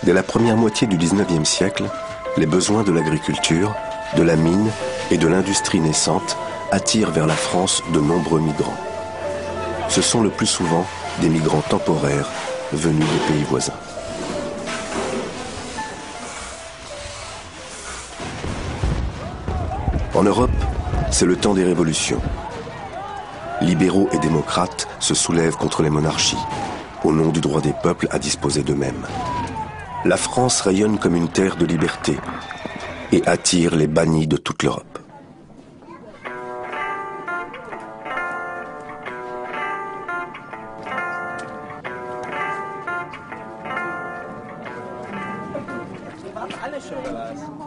Dès la première moitié du XIXe siècle, les besoins de l'agriculture, de la mine et de l'industrie naissante attirent vers la France de nombreux migrants. Ce sont le plus souvent des migrants temporaires venus des pays voisins. En Europe, c'est le temps des révolutions. Libéraux et démocrates se soulèvent contre les monarchies, au nom du droit des peuples à disposer d'eux-mêmes. La France rayonne comme une terre de liberté et attire les bannis de toute l'Europe.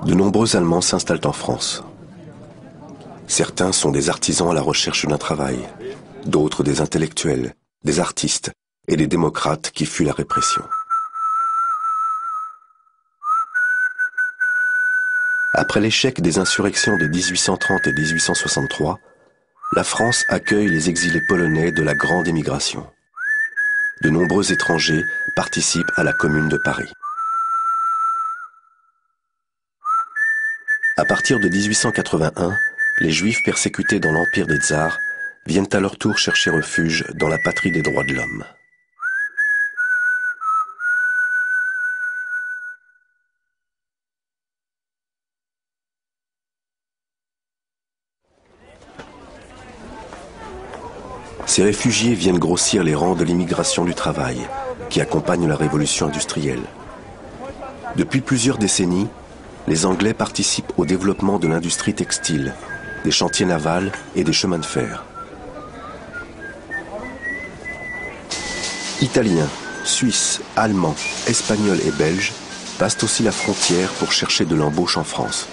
De nombreux Allemands s'installent en France. Certains sont des artisans à la recherche d'un travail, d'autres des intellectuels, des artistes et des démocrates qui fuient la répression. Après l'échec des insurrections de 1830 et 1863, la France accueille les exilés polonais de la grande émigration. De nombreux étrangers participent à la Commune de Paris. À partir de 1881, les Juifs persécutés dans l'Empire des Tsars viennent à leur tour chercher refuge dans la patrie des droits de l'homme. Ces réfugiés viennent grossir les rangs de l'immigration du travail, qui accompagne la révolution industrielle. Depuis plusieurs décennies, les Anglais participent au développement de l'industrie textile, des chantiers navals et des chemins de fer. Italiens, Suisses, Allemands, Espagnols et Belges passent aussi la frontière pour chercher de l'embauche en France.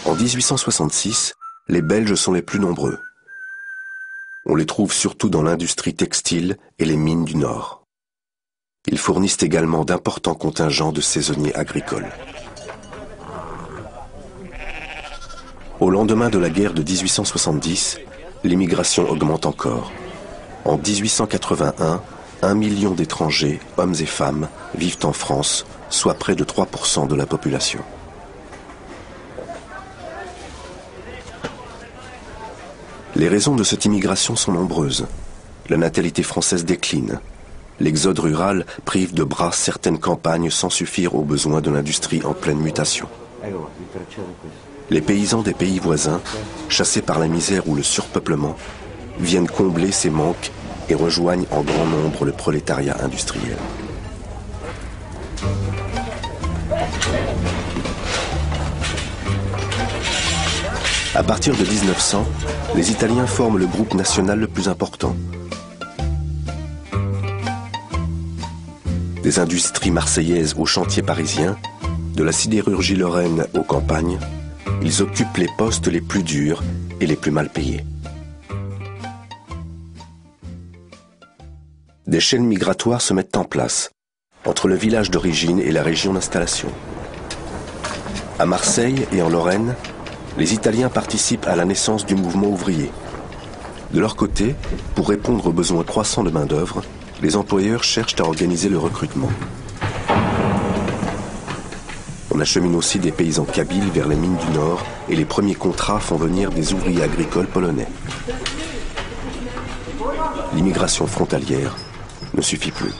En 1866, les Belges sont les plus nombreux. On les trouve surtout dans l'industrie textile et les mines du Nord. Ils fournissent également d'importants contingents de saisonniers agricoles. Au lendemain de la guerre de 1870, l'immigration augmente encore. En 1881, 1 million d'étrangers, hommes et femmes, vivent en France, soit près de 3% de la population. Les raisons de cette immigration sont nombreuses. La natalité française décline. L'exode rural prive de bras certaines campagnes sans suffire aux besoins de l'industrie en pleine mutation. Les paysans des pays voisins, chassés par la misère ou le surpeuplement, viennent combler ces manques et rejoignent en grand nombre le prolétariat industriel. À partir de 1900, les Italiens forment le groupe national le plus important. Des industries marseillaises aux chantiers parisiens, de la sidérurgie lorraine aux campagnes, ils occupent les postes les plus durs et les plus mal payés. Des chaînes migratoires se mettent en place entre le village d'origine et la région d'installation. À Marseille et en Lorraine, les Italiens participent à la naissance du mouvement ouvrier. De leur côté, pour répondre aux besoins croissants de main-d'œuvre, les employeurs cherchent à organiser le recrutement. On achemine aussi des paysans kabyles vers les mines du Nord et les premiers contrats font venir des ouvriers agricoles polonais. L'immigration frontalière ne suffit plus.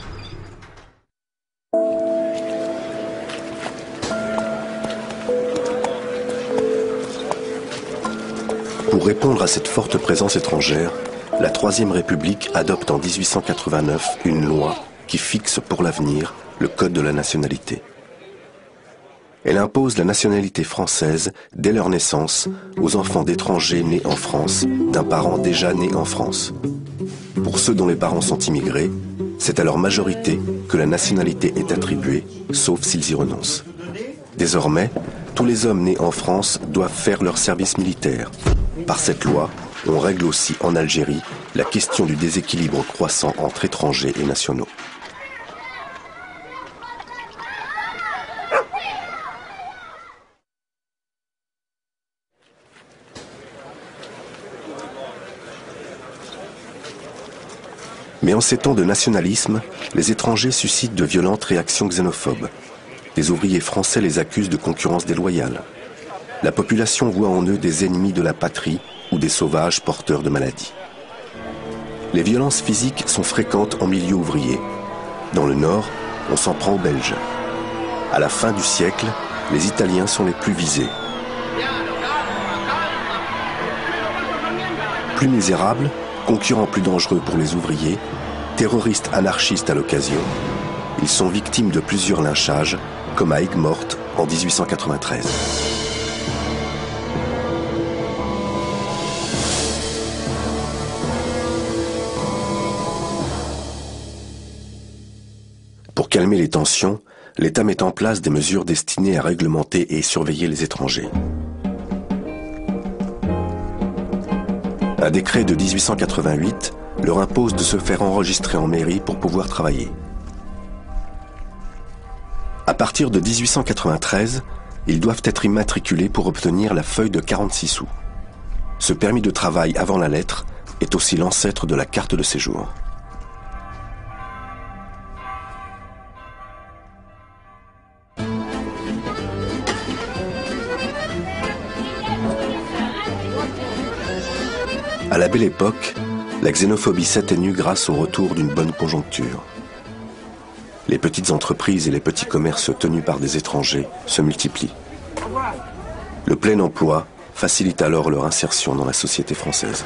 Pour répondre à cette forte présence étrangère, la Troisième République adopte en 1889 une loi qui fixe pour l'avenir le code de la nationalité. Elle impose la nationalité française dès leur naissance aux enfants d'étrangers nés en France d'un parent déjà né en France. Pour ceux dont les parents sont immigrés, c'est à leur majorité que la nationalité est attribuée, sauf s'ils y renoncent. Désormais, tous les hommes nés en France doivent faire leur service militaire. Par cette loi, on règle aussi en Algérie la question du déséquilibre croissant entre étrangers et nationaux. Mais en ces temps de nationalisme, les étrangers suscitent de violentes réactions xénophobes. Les ouvriers français les accusent de concurrence déloyale. La population voit en eux des ennemis de la patrie ou des sauvages porteurs de maladies. Les violences physiques sont fréquentes en milieu ouvrier. Dans le Nord, on s'en prend aux Belges. À la fin du siècle, les Italiens sont les plus visés. Plus misérables, concurrents plus dangereux pour les ouvriers, terroristes anarchistes à l'occasion, ils sont victimes de plusieurs lynchages, comme à Aigues-Mortes en 1893. Pour calmer les tensions, l'État met en place des mesures destinées à réglementer et surveiller les étrangers. Un décret de 1888 leur impose de se faire enregistrer en mairie pour pouvoir travailler. À partir de 1893, ils doivent être immatriculés pour obtenir la feuille de 46 sous. Ce permis de travail avant la lettre est aussi l'ancêtre de la carte de séjour. À la Belle Époque, la xénophobie s'atténue grâce au retour d'une bonne conjoncture. Les petites entreprises et les petits commerces tenus par des étrangers se multiplient. Le plein emploi facilite alors leur insertion dans la société française.